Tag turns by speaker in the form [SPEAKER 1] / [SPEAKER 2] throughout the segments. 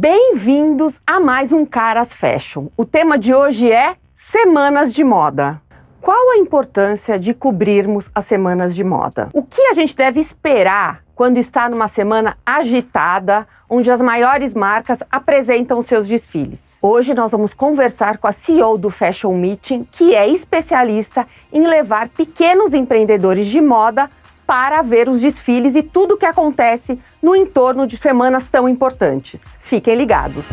[SPEAKER 1] Bem-vindos a mais um Caras Fashion. O tema de hoje é Semanas de Moda. Qual a importância de cobrirmos as semanas de moda? O que a gente deve esperar quando está numa semana agitada, onde as maiores marcas apresentam seus desfiles? Hoje nós vamos conversar com a CEO do Fashion Meeting, que é especialista em levar pequenos empreendedores de moda para ver os desfiles e tudo o que acontece no entorno de semanas tão importantes. Fiquem ligados!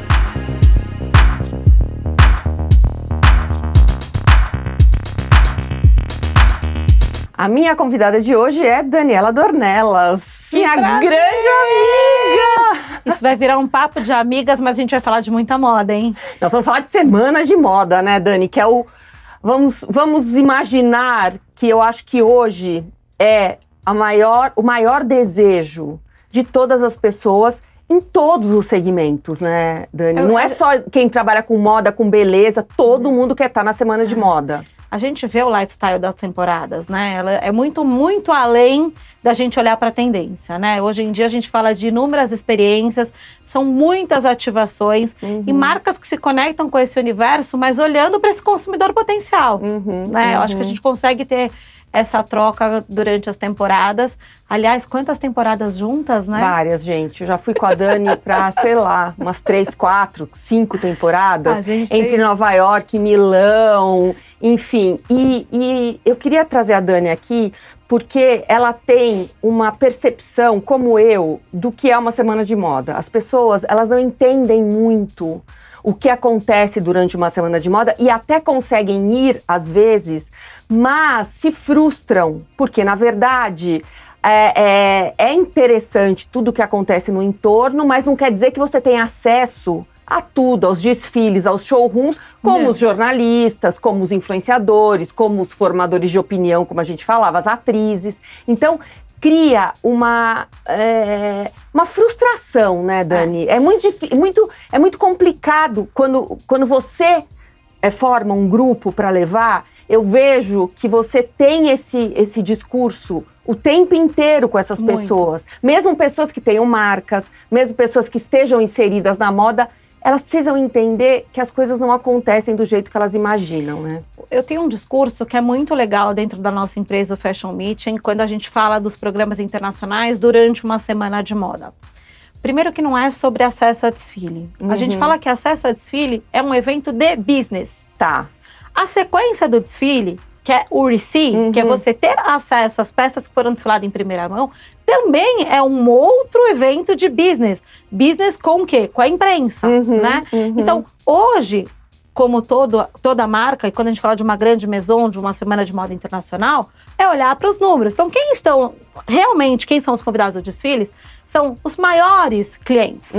[SPEAKER 1] A minha convidada de hoje é Daniela Dornelas, minha grande amiga!
[SPEAKER 2] Isso vai virar um papo de amigas, mas a gente vai falar de muita moda, hein?
[SPEAKER 1] Nós vamos falar de semanas de moda, né, Dani? Que é o... Vamos imaginar que eu acho que hoje é o maior desejo de todas as pessoas em todos os segmentos, né, Dani? Não é só quem trabalha com moda, com beleza, todo mundo quer estar na semana de moda.
[SPEAKER 2] A gente vê o lifestyle das temporadas, né? Ela é muito, muito além da gente olhar para a tendência, né? Hoje em dia a gente fala de inúmeras experiências, são muitas ativações e marcas que se conectam com esse universo, mas olhando para esse consumidor potencial, né? Eu acho que a gente consegue ter essa troca durante as temporadas. Aliás, quantas temporadas juntas, né?
[SPEAKER 1] Várias, gente. Eu já fui com a Dani para, sei lá, umas 3, 4, 5 temporadas. Entre Nova York, Milão, enfim. E eu queria trazer a Dani aqui porque ela tem uma percepção, como eu, do que é uma semana de moda. As pessoas, elas não entendem muito o que acontece durante uma semana de moda e até conseguem ir, às vezes, mas se frustram, porque, na verdade, é interessante tudo o que acontece no entorno, mas não quer dizer que você tem acesso a tudo, aos desfiles, aos showrooms, como os jornalistas, como os influenciadores, como os formadores de opinião, como a gente falava, as atrizes. Então, cria uma frustração, né, Dani? É muito complicado quando você forma um grupo para levar. Eu vejo que você tem esse discurso o tempo inteiro com essas pessoas. Mesmo pessoas que tenham marcas, mesmo pessoas que estejam inseridas na moda, elas precisam entender que as coisas não acontecem do jeito que elas imaginam, né?
[SPEAKER 2] Eu tenho um discurso que é muito legal dentro da nossa empresa, o Fashion Meeting, quando a gente fala dos programas internacionais durante uma semana de moda. Primeiro que não é sobre acesso a desfile. A gente fala que acesso a desfile é um evento de business.
[SPEAKER 1] Tá.
[SPEAKER 2] A sequência do desfile, que é o RC, que é você ter acesso às peças que foram desfiladas em primeira mão, também é um outro evento de business. Business com o quê? Com a imprensa, né? Então, hoje, como toda marca, e quando a gente fala de uma grande maison, de uma semana de moda internacional, é olhar para os números. Então, quem são os convidados do desfiles? São os maiores clientes,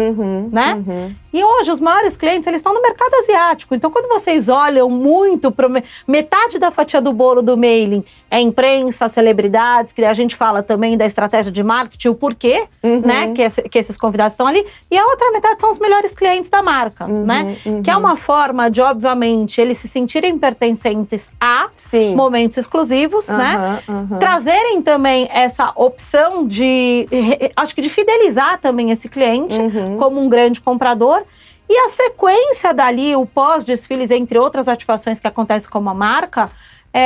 [SPEAKER 2] né? E hoje, os maiores clientes, eles estão no mercado asiático. Então, quando vocês olham muito para metade da fatia do bolo do mailing é imprensa, celebridades, que a gente fala também da estratégia de marketing, o porquê, né? Que esses convidados estão ali. E a outra metade são os melhores clientes da marca, né? Que é uma forma de, obviamente, eles se sentirem pertencentes a momentos exclusivos, né? Trazerem também essa opção de, acho que de fidelizar também esse cliente como um grande comprador. E a sequência dali, o pós-desfiles, entre outras ativações que acontecem com a marca,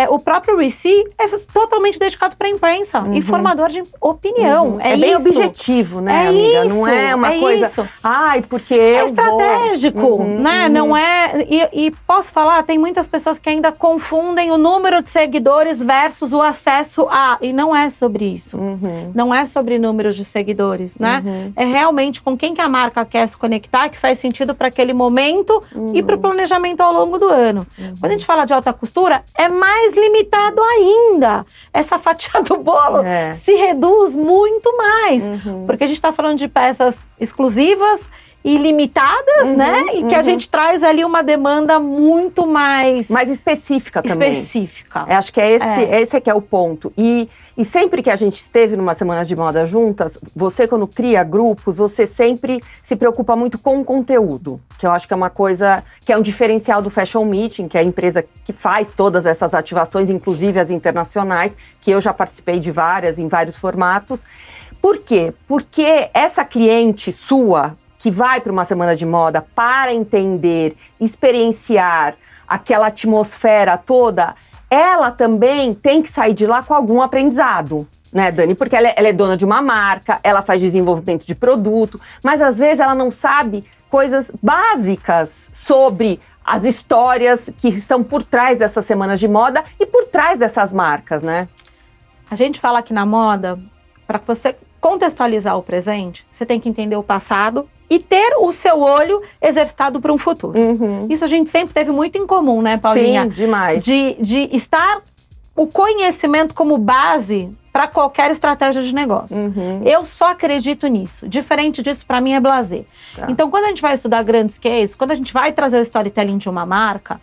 [SPEAKER 2] o próprio RC é totalmente dedicado para a imprensa e formador de opinião.
[SPEAKER 1] É bem objetivo, né, amiga? Não é uma coisa...
[SPEAKER 2] Isso.
[SPEAKER 1] Ai, porque eu
[SPEAKER 2] é estratégico, né? Não é... E posso falar, tem muitas pessoas que ainda confundem o número de seguidores versus o acesso a... E não é sobre isso. Não é sobre números de seguidores, né? É realmente com quem que a marca quer se conectar, que faz sentido para aquele momento e para o planejamento ao longo do ano. Quando a gente fala de alta costura, é mais limitado ainda. Essa fatia do bolo se reduz muito mais. Porque a gente está falando de peças exclusivas e limitadas, né? E que a gente traz ali uma demanda muito mais
[SPEAKER 1] específica também.
[SPEAKER 2] Específica.
[SPEAKER 1] Acho que esse que é o ponto. E sempre que a gente esteve numa semana de moda juntas, você quando cria grupos, você sempre se preocupa muito com o conteúdo, que eu acho que é uma coisa, que é um diferencial do Fashion Meeting, que é a empresa que faz todas essas ativações, inclusive as internacionais, que eu já participei de várias, em vários formatos. Por quê? Porque essa cliente sua, que vai para uma semana de moda para entender, experienciar aquela atmosfera toda, ela também tem que sair de lá com algum aprendizado, né, Dani? Porque ela é dona de uma marca, ela faz desenvolvimento de produto, mas às vezes ela não sabe coisas básicas sobre as histórias que estão por trás dessas semanas de moda e por trás dessas marcas, né?
[SPEAKER 2] A gente fala aqui na moda, para você contextualizar o presente, você tem que entender o passado e ter o seu olho exercitado para um futuro. Isso a gente sempre teve muito em comum, né, Paulinha?
[SPEAKER 1] Sim, demais.
[SPEAKER 2] De estar o conhecimento como base para qualquer estratégia de negócio. Eu só acredito nisso. Diferente disso, para mim, é blasé. Tá. Então, quando a gente vai estudar grandes cases, quando a gente vai trazer o storytelling de uma marca,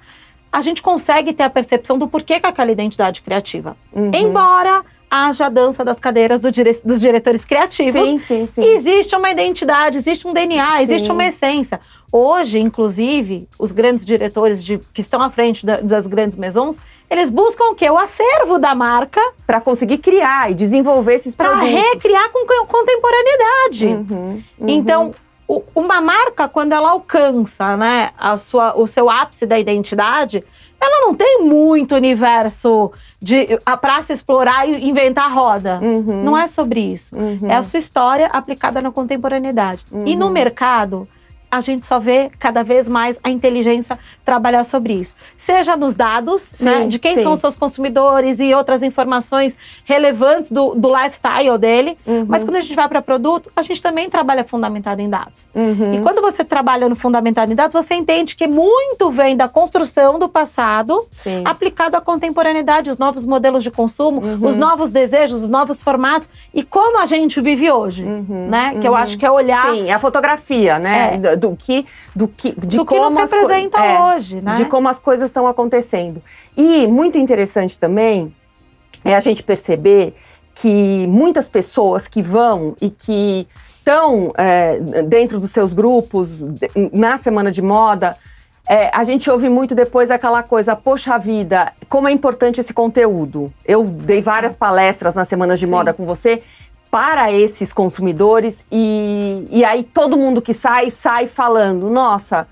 [SPEAKER 2] a gente consegue ter a percepção do porquê que aquela identidade criativa. Embora haja a dança das cadeiras dos diretores criativos, sim. Existe uma identidade, existe um DNA, existe uma essência. Hoje, inclusive, os grandes diretores que estão à frente das grandes maisons, eles buscam o quê? O acervo da marca
[SPEAKER 1] para conseguir criar e desenvolver esses produtos.
[SPEAKER 2] Para recriar com contemporaneidade. Então, uma marca, quando ela alcança, né, o seu ápice da identidade, ela não tem muito universo para se explorar e inventar a roda. Não é sobre isso. É a sua história aplicada na contemporaneidade. E no mercado, a gente só vê cada vez mais a inteligência trabalhar sobre isso. Seja nos dados, né, de quem são os seus consumidores e outras informações relevantes do lifestyle dele. Mas quando a gente vai para produto, a gente também trabalha fundamentado em dados. E quando você trabalha no fundamentado em dados, você entende que muito vem da construção do passado, aplicado à contemporaneidade, os novos modelos de consumo, os novos desejos, os novos formatos e como a gente vive hoje, né? Que eu acho que é olhar...
[SPEAKER 1] Sim, é a fotografia, né? Do que
[SPEAKER 2] nos representa hoje, né?
[SPEAKER 1] De como as coisas estão acontecendo. E muito interessante também é a gente perceber que muitas pessoas que vão e que estão dentro dos seus grupos na semana de moda, a gente ouve muito depois aquela coisa, poxa vida, como é importante esse conteúdo. Eu dei várias palestras nas semanas de moda com você, para esses consumidores e aí todo mundo que sai falando, nossa,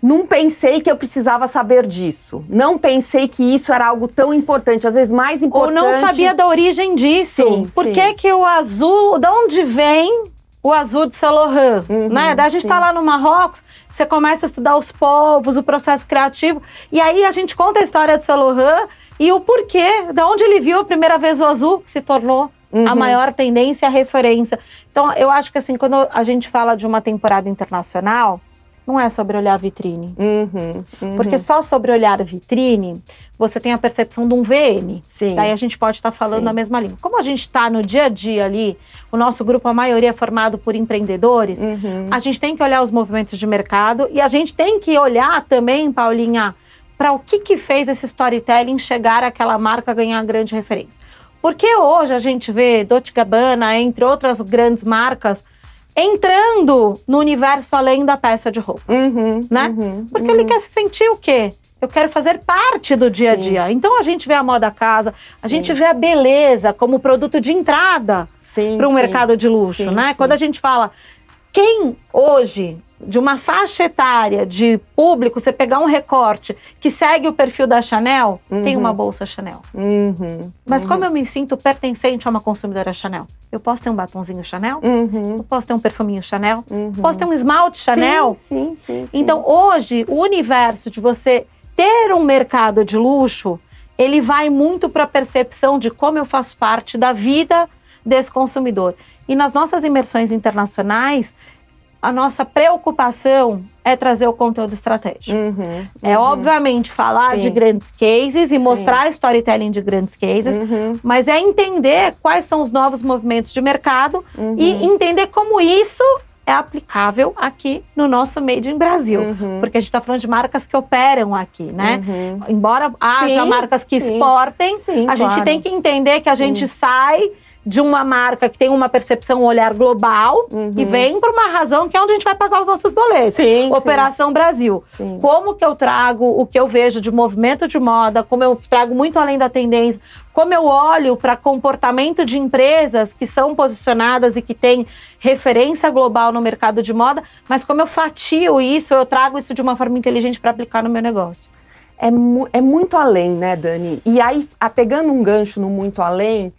[SPEAKER 1] não pensei que eu precisava saber disso, não pensei que isso era algo tão importante, às vezes mais importante.
[SPEAKER 2] Ou não sabia da origem disso, por que o azul, de onde vem o azul de Saint Laurent, né? Daí a gente tá lá no Marrocos, você começa a estudar os povos, o processo criativo, e aí a gente conta a história de Saint Laurent e o porquê, de onde ele viu a primeira vez o azul, que se tornou a maior tendência, a referência. Então, eu acho que assim, quando a gente fala de uma temporada internacional, não é sobre olhar vitrine. Porque só sobre olhar vitrine, você tem a percepção de um VM. Daí a gente pode estar falando a mesma língua. Como a gente está no dia a dia ali, o nosso grupo, a maioria é formado por empreendedores, a gente tem que olhar os movimentos de mercado e a gente tem que olhar também, Paulinha, para o que fez esse storytelling chegar àquela marca ganhar grande referência. Porque hoje a gente vê Dolce & Gabbana, entre outras grandes marcas, entrando no universo além da peça de roupa, né? Porque ele quer se sentir o quê? Eu quero fazer parte do dia a dia. Então a gente vê a moda casa, a gente vê a beleza como produto de entrada para um mercado de luxo, né? Quando a gente fala, quem hoje, de uma faixa etária de público, você pegar um recorte que segue o perfil da Chanel, tem uma bolsa Chanel. Mas como eu me sinto pertencente a uma consumidora Chanel? Eu posso ter um batonzinho Chanel? Eu posso ter um perfuminho Chanel? Posso ter um esmalte Chanel?
[SPEAKER 1] Sim.
[SPEAKER 2] Então, hoje, o universo de você ter um mercado de luxo, ele vai muito para a percepção de como eu faço parte da vida desse consumidor. E nas nossas imersões internacionais, a nossa preocupação é trazer o conteúdo estratégico. É, obviamente, falar de grandes cases e mostrar storytelling de grandes cases, mas é entender quais são os novos movimentos de mercado e entender como isso é aplicável aqui no nosso Made in Brasil. Porque a gente está falando de marcas que operam aqui, né? Embora haja marcas que exportem, a gente tem que entender que a gente sai de uma marca que tem uma percepção, um olhar global, e vem por uma razão que é onde a gente vai pagar os nossos boletos.
[SPEAKER 1] Sim,
[SPEAKER 2] Operação Brasil.
[SPEAKER 1] Sim.
[SPEAKER 2] Como que eu trago o que eu vejo de movimento de moda, como eu trago muito além da tendência, como eu olho para comportamento de empresas que são posicionadas e que têm referência global no mercado de moda, mas como eu fatio isso, eu trago isso de uma forma inteligente para aplicar no meu negócio.
[SPEAKER 1] É muito além, né, Dani? E aí, pegando um gancho no muito além,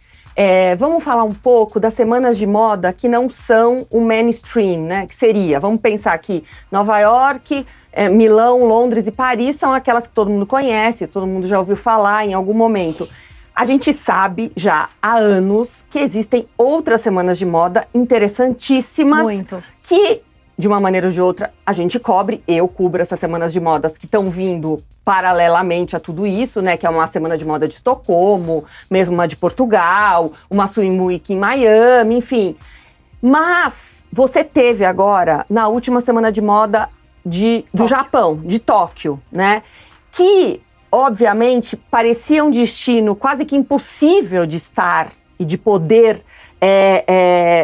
[SPEAKER 1] vamos falar um pouco das semanas de moda que não são o mainstream, né? Que seria, vamos pensar aqui, Nova York, Milão, Londres e Paris são aquelas que todo mundo conhece, todo mundo já ouviu falar em algum momento. A gente sabe já há anos que existem outras semanas de moda interessantíssimas.
[SPEAKER 2] Muito.
[SPEAKER 1] Que, de uma maneira ou de outra, a gente cobre, eu cubro essas semanas de modas que estão vindo paralelamente a tudo isso, né, que é uma semana de moda de Estocolmo, mesmo uma de Portugal, uma Swim Week em Miami, enfim. Mas você teve agora, na última semana de moda do Japão, de Tóquio, né, que, obviamente, parecia um destino quase que impossível de estar e de poder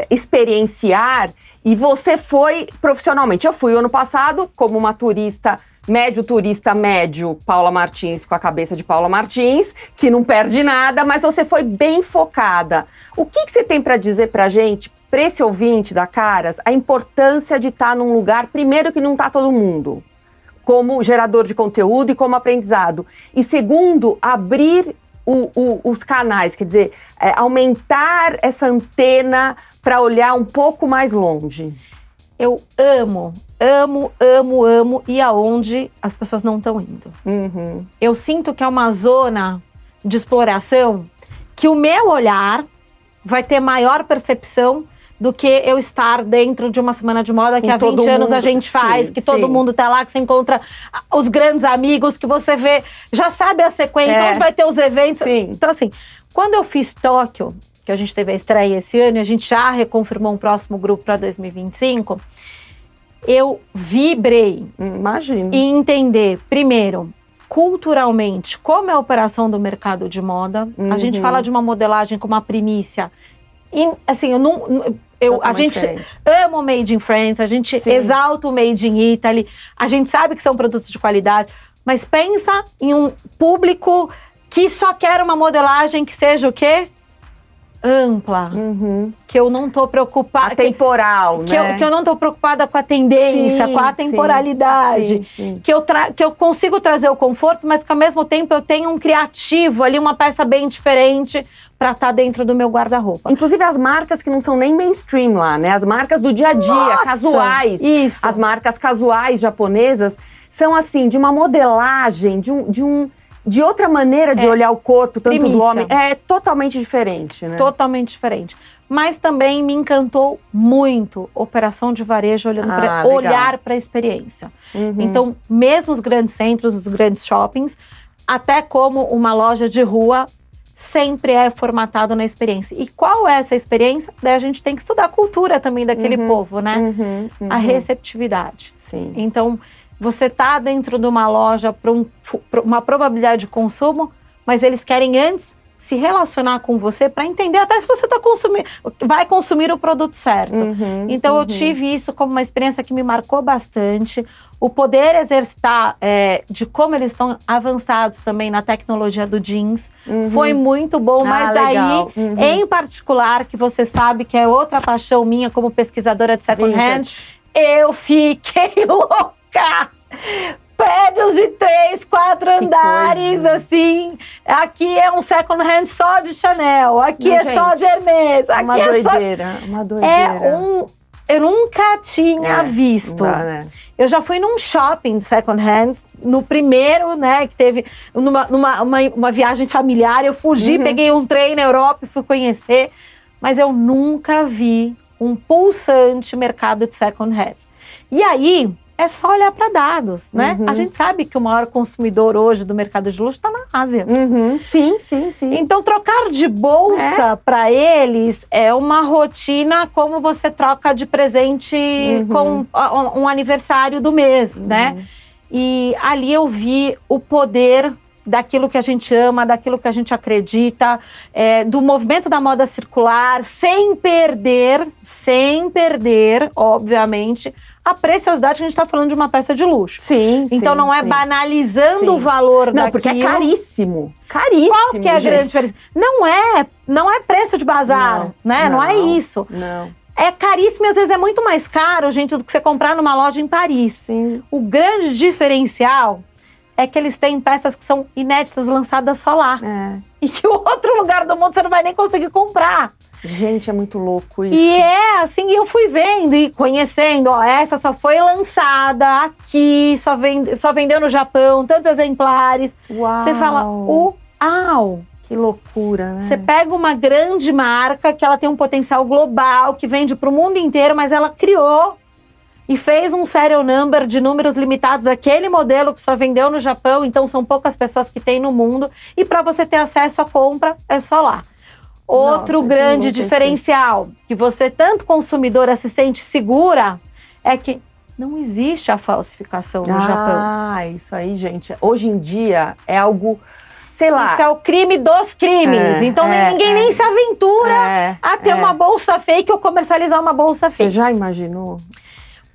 [SPEAKER 1] experienciar, e você foi profissionalmente. Eu fui ano passado como uma turista médio, Paula Martins, com a cabeça de Paula Martins, que não perde nada, mas você foi bem focada. O que você tem para dizer pra gente, para esse ouvinte da Caras, a importância de estar num lugar, primeiro, que não está todo mundo, como gerador de conteúdo e como aprendizado, e segundo, abrir os canais, quer dizer, aumentar essa antena para olhar um pouco mais longe?
[SPEAKER 2] Eu amo e aonde as pessoas não estão indo. Eu sinto que é uma zona de exploração que o meu olhar vai ter maior percepção do que eu estar dentro de uma semana de moda que há 20 anos a gente faz, que todo mundo tá lá, que você encontra os grandes amigos, que você vê, já sabe a sequência, onde vai ter os eventos.
[SPEAKER 1] Sim.
[SPEAKER 2] Então, assim, quando eu fiz Tóquio, que a gente teve a estreia esse ano, e a gente já reconfirmou um próximo grupo para 2025, eu vibrei.
[SPEAKER 1] Imagino.
[SPEAKER 2] E entender, primeiro, culturalmente, como é a operação do mercado de moda. A gente fala de uma modelagem com uma primícia. E, assim, a gente ama o Made in France, a gente exalta o Made in Italy, a gente sabe que são produtos de qualidade, mas pensa em um público que só quer uma modelagem que seja o quê? Ampla, que eu não tô preocupada...
[SPEAKER 1] Atemporal, né?
[SPEAKER 2] Que eu não tô preocupada com a tendência, com a temporalidade, que eu consigo trazer o conforto, mas que ao mesmo tempo eu tenho um criativo ali, uma peça bem diferente para estar dentro do meu guarda-roupa.
[SPEAKER 1] Inclusive as marcas que não são nem mainstream lá, né? As marcas do dia a dia, casuais.
[SPEAKER 2] Isso.
[SPEAKER 1] As marcas casuais japonesas são assim, de uma modelagem, de outra maneira de olhar o corpo, tanto do homem. É totalmente diferente, né?
[SPEAKER 2] Totalmente diferente. Mas também me encantou muito operação de varejo, olhar para a experiência. Então, mesmo os grandes centros, os grandes shoppings, até como uma loja de rua, sempre é formatado na experiência. E qual é essa experiência? Daí a gente tem que estudar a cultura também daquele povo, né? A receptividade.
[SPEAKER 1] Sim.
[SPEAKER 2] Então, você tá dentro de uma loja para uma probabilidade de consumo, mas eles querem antes se relacionar com você para entender até se você vai consumir o produto certo. Então eu tive isso como uma experiência que me marcou bastante. O poder exercitar de como eles estão avançados também na tecnologia do jeans foi muito bom, mas daí, em particular, que você sabe que é outra paixão minha como pesquisadora de second hand, eu fiquei louca. Prédios de 3, 4 andares, assim. Aqui é um second hand só de Chanel, aqui só de Hermès. Aqui
[SPEAKER 1] uma doideira.
[SPEAKER 2] Eu nunca tinha visto.
[SPEAKER 1] Dá, né?
[SPEAKER 2] Eu já fui num shopping de second hands, no primeiro, né, que teve numa viagem familiar. Eu fugi, peguei um trem na Europa e fui conhecer. Mas eu nunca vi um pulsante mercado de second hands. E aí... é só olhar para dados, né? A gente sabe que o maior consumidor hoje do mercado de luxo está na Ásia.
[SPEAKER 1] Sim.
[SPEAKER 2] Então, trocar de bolsa para eles é uma rotina como você troca de presente com um aniversário do mês, né? E ali eu vi o poder daquilo que a gente ama, daquilo que a gente acredita, do movimento da moda circular, sem perder, obviamente, a preciosidade que a gente está falando de uma peça de luxo.
[SPEAKER 1] Sim,
[SPEAKER 2] então não é banalizando o valor daquilo.
[SPEAKER 1] Não, porque é caríssimo. Caríssimo,
[SPEAKER 2] Qual que é a grande diferença? Não é preço de bazar, né? Não é isso.
[SPEAKER 1] Não.
[SPEAKER 2] É caríssimo e às vezes é muito mais caro, gente, do que você comprar numa loja em Paris.
[SPEAKER 1] Sim.
[SPEAKER 2] O grande diferencial é que eles têm peças que são inéditas, lançadas só lá. E que o outro lugar do mundo você não vai nem conseguir comprar.
[SPEAKER 1] Gente, é muito louco isso.
[SPEAKER 2] E assim, eu fui vendo e conhecendo, essa só foi lançada aqui, só vendeu no Japão, tantos exemplares.
[SPEAKER 1] Uau!
[SPEAKER 2] Você fala, uau!
[SPEAKER 1] Que loucura, né?
[SPEAKER 2] Você pega uma grande marca que ela tem um potencial global, que vende para o mundo inteiro, mas ela criou e fez um serial number de números limitados daquele modelo que só vendeu no Japão, então são poucas pessoas que tem no mundo, e para você ter acesso à compra, é só lá. Outro grande diferencial, que você, tanto consumidora, se sente segura, é que não existe a falsificação no Japão.
[SPEAKER 1] Ah, isso aí, gente. Hoje em dia é algo, sei lá...
[SPEAKER 2] Isso é o crime dos crimes. Então ninguém nem se aventura a ter uma bolsa fake ou comercializar uma bolsa fake.
[SPEAKER 1] Você já imaginou?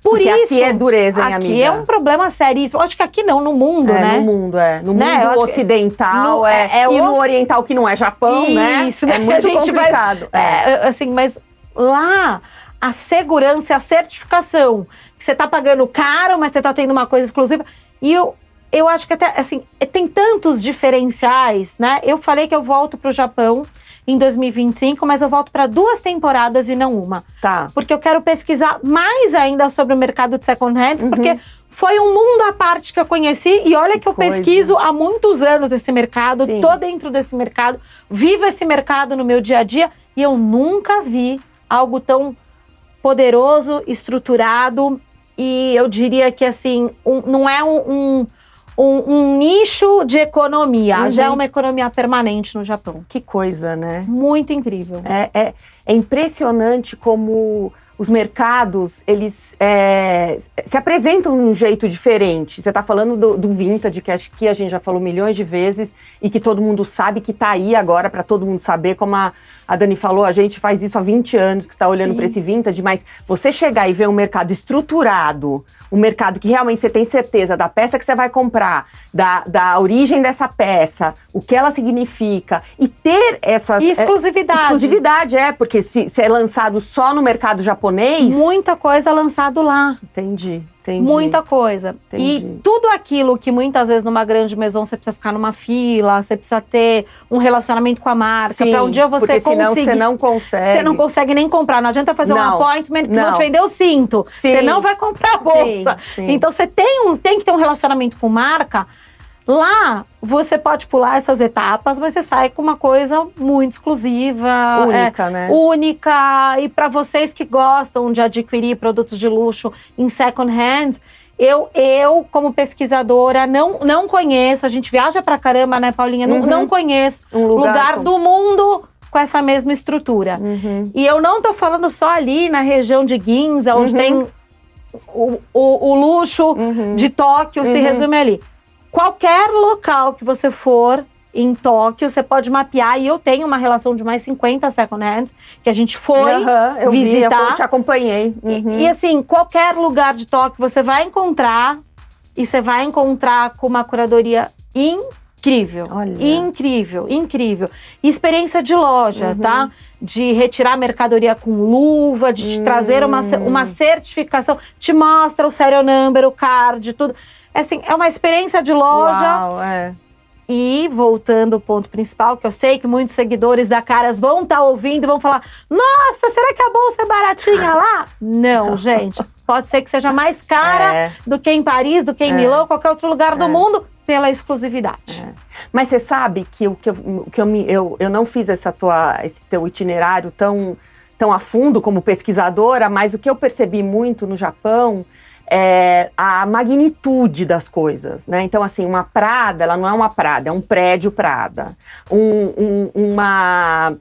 [SPEAKER 2] Por
[SPEAKER 1] Porque
[SPEAKER 2] isso,
[SPEAKER 1] aqui é dureza, hein, amiga?
[SPEAKER 2] Aqui é um problema seríssimo. Acho que aqui não, no mundo, né?
[SPEAKER 1] No mundo, No mundo ocidental, e no oriental, que não é Japão, né?
[SPEAKER 2] Isso,
[SPEAKER 1] é muito complicado.
[SPEAKER 2] Assim, mas lá, a segurança e a certificação, que você tá pagando caro, mas você tá tendo uma coisa exclusiva. E eu acho que até, assim, tem tantos diferenciais, né? Eu falei que eu volto pro Japão em 2025, mas eu volto para 2 temporadas e não uma.
[SPEAKER 1] Tá.
[SPEAKER 2] Porque eu quero pesquisar mais ainda sobre o mercado de second hands, porque foi um mundo à parte que eu conheci, e olha que eu pesquiso há muitos anos esse mercado, tô dentro desse mercado, vivo esse mercado no meu dia a dia, e eu nunca vi algo tão poderoso, estruturado, e eu diria que, assim, não é um nicho de economia, já é uma economia permanente no Japão.
[SPEAKER 1] Que coisa, né?
[SPEAKER 2] Muito incrível.
[SPEAKER 1] É impressionante como os mercados, eles se apresentam de um jeito diferente. Você está falando do vintage, que acho que a gente já falou milhões de vezes, e que todo mundo sabe que está aí agora para todo mundo saber, como a Dani falou, a gente faz isso há 20 anos, que está olhando para esse vintage, mas você chegar e ver um mercado estruturado, um mercado que realmente você tem certeza da peça que você vai comprar, da origem dessa peça, o que ela significa, e ter essas...
[SPEAKER 2] E exclusividade.
[SPEAKER 1] Exclusividade, porque se é lançado só no mercado japonês...
[SPEAKER 2] Muita coisa lançado lá.
[SPEAKER 1] Entendi.
[SPEAKER 2] Muita coisa. E tudo aquilo que muitas vezes numa grande maison você precisa ficar numa fila, você precisa ter um relacionamento com a marca, para um dia você conseguir.
[SPEAKER 1] Senão você não consegue.
[SPEAKER 2] Você não consegue nem comprar. Não adianta fazer um appointment que vão te vender o cinto. Você não vai comprar a bolsa. Então você tem que ter um relacionamento com marca. Lá, você pode pular essas etapas, mas você sai com uma coisa muito exclusiva.
[SPEAKER 1] Única, né?
[SPEAKER 2] Única. E para vocês que gostam de adquirir produtos de luxo em second hands, eu como pesquisadora, não conheço. A gente viaja pra caramba, né, Paulinha? Não conheço um lugar do mundo com essa mesma estrutura. E eu não tô falando só ali na região de Ginza, onde tem o luxo de Tóquio, se resume ali. Qualquer local que você for em Tóquio, você pode mapear, e eu tenho uma relação de mais 50 second hands, que a gente foi
[SPEAKER 1] eu
[SPEAKER 2] visitar.
[SPEAKER 1] Eu te acompanhei.
[SPEAKER 2] E assim, qualquer lugar de Tóquio você vai encontrar, e você vai encontrar com uma curadoria incrível.
[SPEAKER 1] Olha.
[SPEAKER 2] Incrível. E experiência de loja, tá? De retirar mercadoria com luva, de te trazer uma certificação, te mostra o serial number, o card, tudo. Assim, é uma experiência de loja.
[SPEAKER 1] Uau,
[SPEAKER 2] E voltando ao ponto principal, que eu sei que muitos seguidores da Caras vão estar ouvindo e vão falar: nossa, será que a bolsa é baratinha lá? Não, gente. Pode ser que seja mais cara do que em Paris, do que em Milão, qualquer outro lugar do mundo, pela exclusividade.
[SPEAKER 1] Mas você sabe que eu não fiz esse teu itinerário tão a fundo como pesquisadora, mas o que eu percebi muito no Japão é a magnitude das coisas, né? Então, assim, uma Prada, ela não é uma Prada, é um prédio Prada. Uma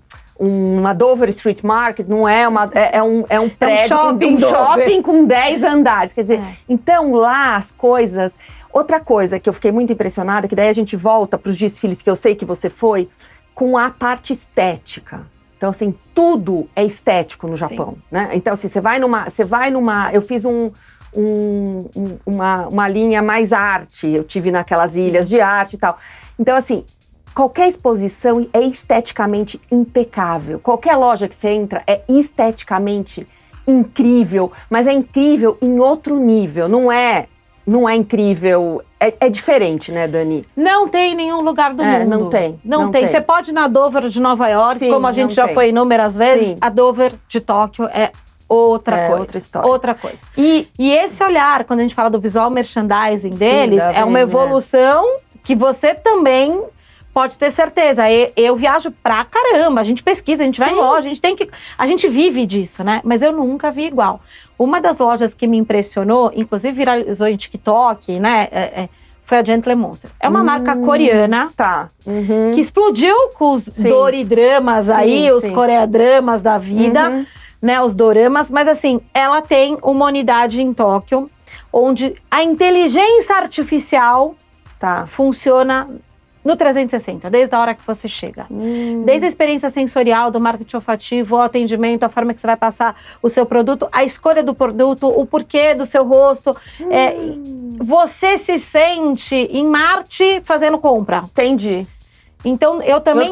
[SPEAKER 1] Dover Street Market não é uma... É um prédio,
[SPEAKER 2] shopping
[SPEAKER 1] com 10 andares. Quer dizer, então lá as coisas... Outra coisa que eu fiquei muito impressionada, que daí a gente volta para os desfiles que eu sei que você foi, com a parte estética. Então, assim, tudo é estético no Japão, né? Então, assim, você vai numa... Eu fiz uma linha mais arte, eu tive naquelas ilhas de arte e tal. Então, assim, qualquer exposição é esteticamente impecável. Qualquer loja que você entra é esteticamente incrível, mas é incrível em outro nível, não é incrível, é diferente, né, Dani?
[SPEAKER 2] Não tem em nenhum lugar do mundo.
[SPEAKER 1] Não tem.
[SPEAKER 2] Você pode ir na Dover de Nova York, sim, como a gente já foi inúmeras vezes, sim. A Dover de Tóquio é outra coisa.
[SPEAKER 1] Outra história.
[SPEAKER 2] Outra coisa. E esse olhar, quando a gente fala do visual merchandising deles, é uma evolução que você também pode ter certeza. Eu viajo pra caramba, a gente pesquisa, a gente vai em loja, a gente vive disso, né? Mas eu nunca vi igual. Uma das lojas que me impressionou, inclusive viralizou em TikTok, né? Foi a Gentle Monster. É uma marca coreana, que explodiu com os doridramas aí, os coreadramas da vida, né? Os doramas. Mas assim, ela tem uma unidade em Tóquio, onde a inteligência artificial funciona no 360, desde a hora que você chega. Desde a experiência sensorial, do marketing olfativo, o atendimento, a forma que você vai passar o seu produto, a escolha do produto, o porquê do seu rosto. Você se sente em Marte fazendo compra.
[SPEAKER 1] Entendi.
[SPEAKER 2] Então, eu também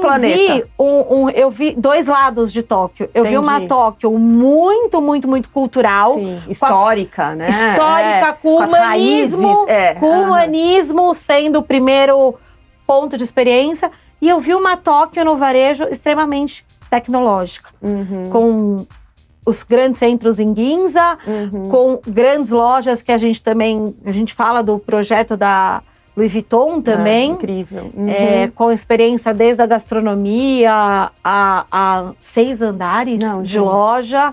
[SPEAKER 2] eu vi dois lados de Tóquio. Eu vi uma Tóquio muito, muito, muito cultural.
[SPEAKER 1] Sim, histórica, né?
[SPEAKER 2] Histórica, com humanismo. Com humanismo sendo o primeiro ponto de experiência, e eu vi uma Tóquio no varejo extremamente tecnológica, com os grandes centros em Ginza, com grandes lojas que a gente fala do projeto da Louis Vuitton também.
[SPEAKER 1] Incrível.
[SPEAKER 2] Com experiência desde a gastronomia a 6 andares de loja,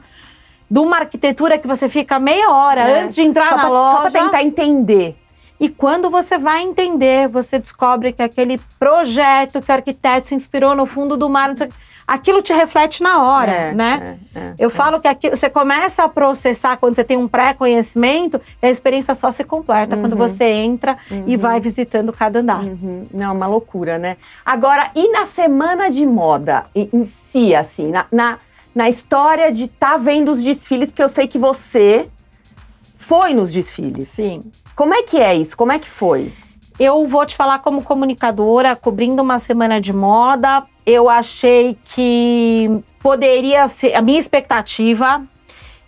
[SPEAKER 2] de uma arquitetura que você fica meia hora antes de entrar na loja.
[SPEAKER 1] Só para tentar entender.
[SPEAKER 2] E quando você vai entender, você descobre que aquele projeto que o arquiteto se inspirou no fundo do mar, aquilo te reflete na hora, né? Eu falo que você começa a processar quando você tem um pré-conhecimento, e a experiência só se completa quando você entra e vai visitando cada andar.
[SPEAKER 1] Não, uma loucura, né? Agora, e na semana de moda em si, assim, na história de estar vendo os desfiles, porque eu sei que você foi nos desfiles.
[SPEAKER 2] Sim.
[SPEAKER 1] Como é que é isso? Como é que foi?
[SPEAKER 2] Eu vou te falar como comunicadora, cobrindo uma semana de moda, eu achei que poderia ser... A minha expectativa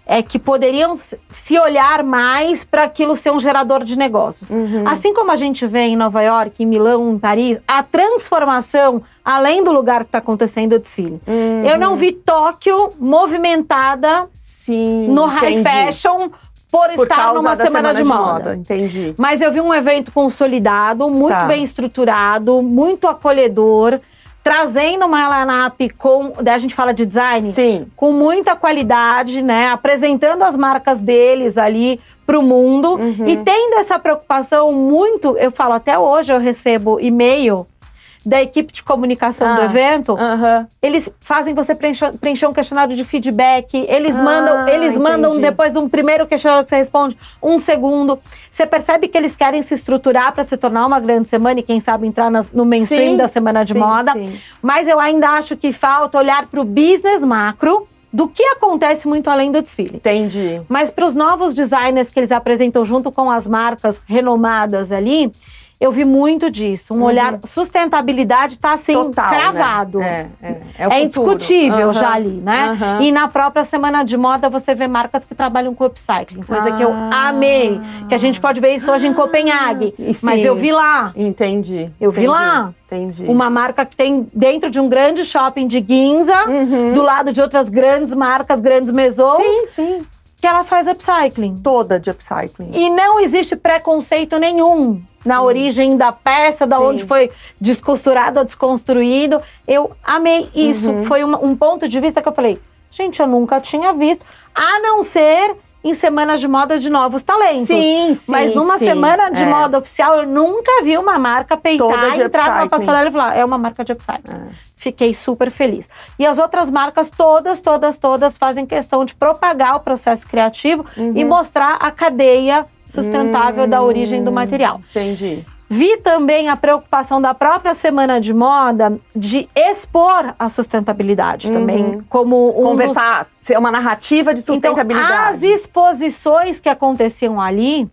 [SPEAKER 2] é que poderiam se olhar mais para aquilo ser um gerador de negócios. Assim como a gente vê em Nova York, em Milão, em Paris, a transformação, além do lugar que está acontecendo o desfile. Eu não vi Tóquio movimentada no high fashion, por estar numa semana de moda.
[SPEAKER 1] Entendi.
[SPEAKER 2] Mas eu vi um evento consolidado, muito bem estruturado, muito acolhedor, trazendo uma line-up daí a gente fala de design, com muita qualidade, né? Apresentando as marcas deles ali para o mundo e tendo essa preocupação muito, eu falo, até hoje eu recebo e-mail da equipe de comunicação do evento, eles fazem você preencher um questionário de feedback, eles mandam depois de um primeiro questionário que você responde, um segundo. Você percebe que eles querem se estruturar para se tornar uma grande semana e quem sabe entrar no mainstream da semana de moda. Mas eu ainda acho que falta olhar para o business macro do que acontece muito além do desfile.
[SPEAKER 1] Entendi.
[SPEAKER 2] Mas para os novos dezerners que eles apresentam junto com as marcas renomadas ali, eu vi muito disso, um olhar, sustentabilidade tá assim, total, cravado.
[SPEAKER 1] Né?
[SPEAKER 2] É indiscutível já ali, né? E na própria semana de moda você vê marcas que trabalham com upcycling, coisa que eu amei, que a gente pode ver isso hoje em Copenhague, mas eu vi lá.
[SPEAKER 1] Entendi.
[SPEAKER 2] Eu vi lá.
[SPEAKER 1] Entendi.
[SPEAKER 2] Uma marca que tem dentro de um grande shopping de Ginza, do lado de outras grandes marcas, grandes maisons. Que ela faz upcycling.
[SPEAKER 1] Toda de upcycling.
[SPEAKER 2] E não existe preconceito nenhum na origem da peça, da onde foi descosturado ou desconstruído. Eu amei isso. Foi um ponto de vista que eu falei, gente, eu nunca tinha visto, a não ser em semanas de moda de novos talentos. Mas numa semana de moda oficial, eu nunca vi uma marca peitar, entrar numa passarela e falar, é uma marca de upcycling. Fiquei super feliz. E as outras marcas todas fazem questão de propagar o processo criativo e mostrar a cadeia sustentável da origem do material.
[SPEAKER 1] Entendi.
[SPEAKER 2] Vi também a preocupação da própria Semana de Moda de expor a sustentabilidade também, como
[SPEAKER 1] conversar, ser uma narrativa de sustentabilidade.
[SPEAKER 2] Então, as exposições que aconteciam ali,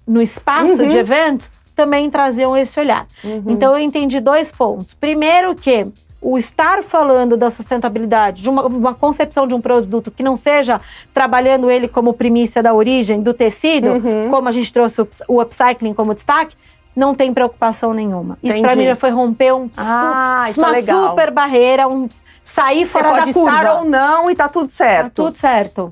[SPEAKER 2] no espaço de eventos, também traziam esse olhar. Então, eu entendi 2 pontos. Primeiro que o estar falando da sustentabilidade, de uma concepção de um produto que não seja trabalhando ele como primícia da origem do tecido, como a gente trouxe o upcycling como destaque, não tem preocupação nenhuma. Isso para mim já foi romper uma super barreira, sair fora da curva. Você pode estar ou não e tá tudo certo. Tá tudo certo.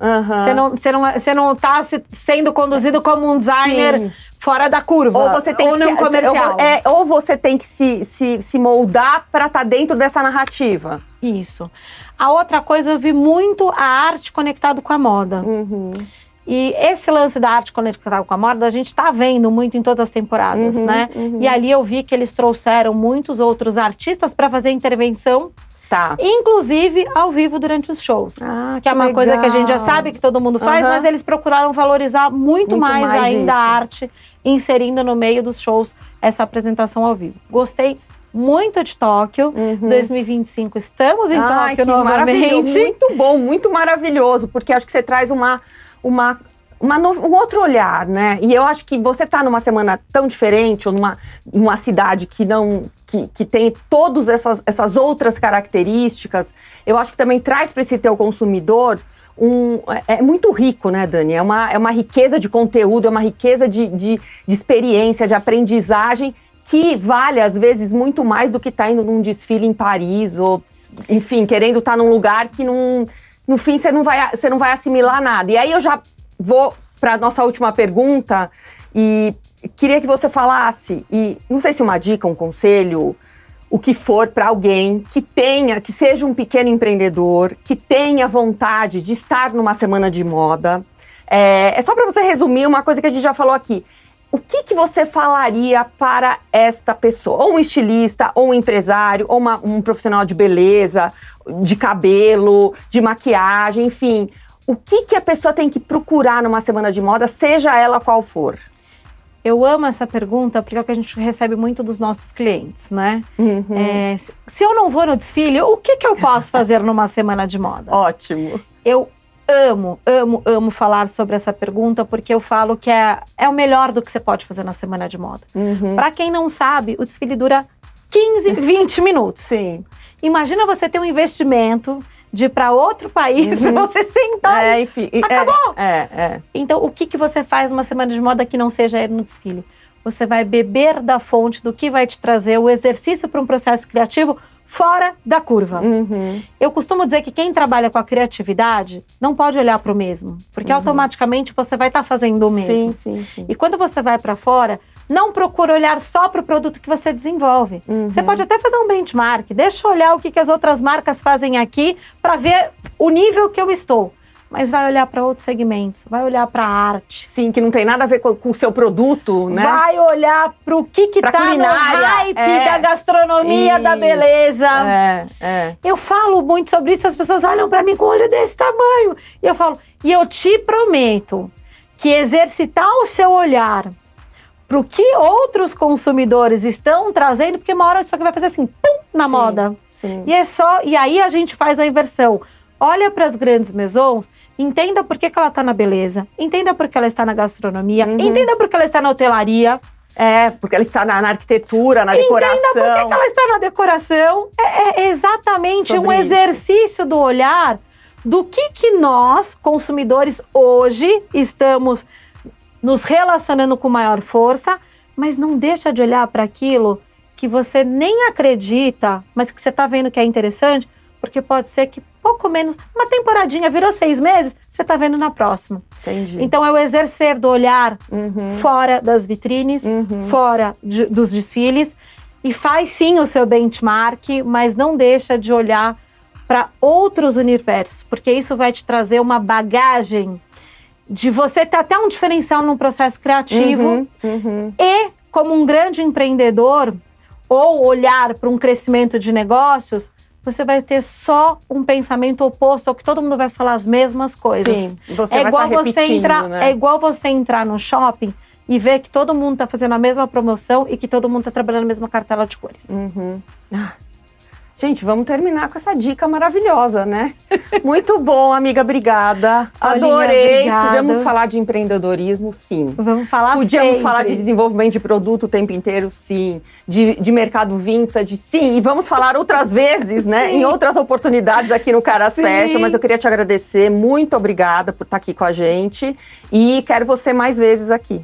[SPEAKER 2] Você não tá sendo conduzido como um designer fora da curva. Ou você tem que comercial.
[SPEAKER 1] Ou você tem que se moldar para estar dentro dessa narrativa.
[SPEAKER 2] Isso. A outra coisa, eu vi muito a arte conectado com a moda. E esse lance da arte conectada com a moda, a gente tá vendo muito em todas as temporadas, né? E ali eu vi que eles trouxeram muitos outros artistas para fazer intervenção, inclusive ao vivo durante os shows. Que é uma coisa que a gente já sabe que todo mundo faz, mas eles procuraram valorizar muito mais ainda a arte, inserindo no meio dos shows essa apresentação ao vivo. Gostei muito de Tóquio, 2025 estamos em Tóquio novamente.
[SPEAKER 1] Muito bom, muito maravilhoso, porque acho que você traz um outro olhar, né? E eu acho que você tá numa semana tão diferente, ou numa cidade que tem todas essas outras características, eu acho que também traz para esse teu consumidor é muito rico, né, Dani? É uma riqueza de conteúdo, é uma riqueza de experiência, de aprendizagem, que vale, às vezes, muito mais do que tá indo num desfile em Paris, ou, enfim, querendo estar num lugar que no fim você não vai assimilar nada. E aí eu já vou para a nossa última pergunta e queria que você falasse, e não sei se uma dica, um conselho, o que for para alguém que seja um pequeno empreendedor, que tenha vontade de estar numa semana de moda. É só para você resumir uma coisa que a gente já falou aqui. O que você falaria para esta pessoa? Ou um estilista, ou um empresário, ou um profissional de beleza, de cabelo, de maquiagem, enfim. O que a pessoa tem que procurar numa semana de moda, seja ela qual for?
[SPEAKER 2] Eu amo essa pergunta porque é o que a gente recebe muito dos nossos clientes, né? Se eu não vou no desfile, o que eu posso fazer numa semana de moda?
[SPEAKER 1] Ótimo.
[SPEAKER 2] Eu amo falar sobre essa pergunta, porque eu falo que é o melhor do que você pode fazer na semana de moda. Para quem não sabe, o desfile dura 15, 20 minutos.
[SPEAKER 1] Sim.
[SPEAKER 2] Imagina você ter um investimento de ir para outro país para você sentar
[SPEAKER 1] enfim,
[SPEAKER 2] acabou! Então, o que você faz numa semana de moda que não seja ir no desfile? Você vai beber da fonte do que vai te trazer o exercício para um processo criativo fora da curva. Eu costumo dizer que quem trabalha com a criatividade não pode olhar para o mesmo, porque automaticamente você vai estar fazendo o mesmo.
[SPEAKER 1] Sim.
[SPEAKER 2] E quando você vai para fora, não procura olhar só para o produto que você desenvolve. Você pode até fazer um benchmark, deixa eu olhar o que as outras marcas fazem aqui para ver o nível que eu estou. Mas vai olhar para outros segmentos, vai olhar para a arte.
[SPEAKER 1] Sim, que não tem nada a ver com o seu produto, né?
[SPEAKER 2] Vai olhar para o que tá no hype da gastronomia, da beleza. Eu falo muito sobre isso, as pessoas olham para mim com o olho desse tamanho. E eu falo, e eu te prometo que exercitar o seu olhar para o que outros consumidores estão trazendo, porque uma hora isso aqui vai fazer assim, pum, na moda. E aí a gente faz a inversão. Olha para as grandes maisons, entenda por que ela está na beleza, entenda por que ela está na gastronomia, entenda por que ela está na hotelaria.
[SPEAKER 1] Porque ela está na arquitetura, na decoração.
[SPEAKER 2] Entenda por que ela está na decoração. É exatamente sobre um exercício do olhar do que nós, consumidores, hoje estamos nos relacionando com maior força, mas não deixa de olhar para aquilo que você nem acredita, mas que você está vendo que é interessante, porque pode ser que pouco menos, uma temporadinha, virou 6 meses, você está vendo na próxima.
[SPEAKER 1] Entendi.
[SPEAKER 2] Então é o exercer do olhar fora das vitrines, fora dos desfiles, e faz sim o seu benchmark, mas não deixa de olhar para outros universos, porque isso vai te trazer uma bagagem de você ter até um diferencial num processo criativo e, como um grande empreendedor, ou olhar para um crescimento de negócios, você vai ter só um pensamento oposto ao que todo mundo vai falar as mesmas coisas.
[SPEAKER 1] Sim, você vai estar repetindo, né?
[SPEAKER 2] É igual você entrar no shopping e ver que todo mundo está fazendo a mesma promoção e que todo mundo está trabalhando a mesma cartela de cores.
[SPEAKER 1] Gente, vamos terminar com essa dica maravilhosa, né? Muito bom, amiga, obrigada. Adorei.
[SPEAKER 2] Obrigada.
[SPEAKER 1] Podíamos falar de empreendedorismo, sim.
[SPEAKER 2] Vamos falar
[SPEAKER 1] Podíamos
[SPEAKER 2] sempre.
[SPEAKER 1] falar de desenvolvimento de produto o tempo inteiro, sim. De mercado vintage, sim. E vamos falar outras vezes, né? Em outras oportunidades aqui no Caras Fashion. Mas eu queria te agradecer. Muito obrigada por estar aqui com a gente. E quero você mais vezes aqui.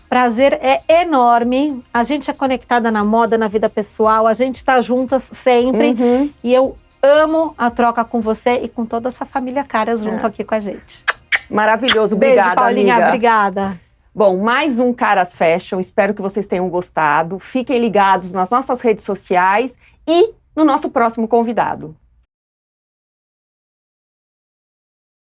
[SPEAKER 2] Prazer é enorme. A gente é conectada na moda, na vida pessoal. A gente tá juntas sempre. E eu amo a troca com você e com toda essa família Caras junto aqui com a gente.
[SPEAKER 1] Maravilhoso.
[SPEAKER 2] Beijo,
[SPEAKER 1] Obrigada,
[SPEAKER 2] Paulinha.
[SPEAKER 1] amiga.
[SPEAKER 2] Obrigada.
[SPEAKER 1] Bom, mais um Caras Fashion. Espero que vocês tenham gostado. Fiquem ligados nas nossas redes sociais e no nosso próximo convidado.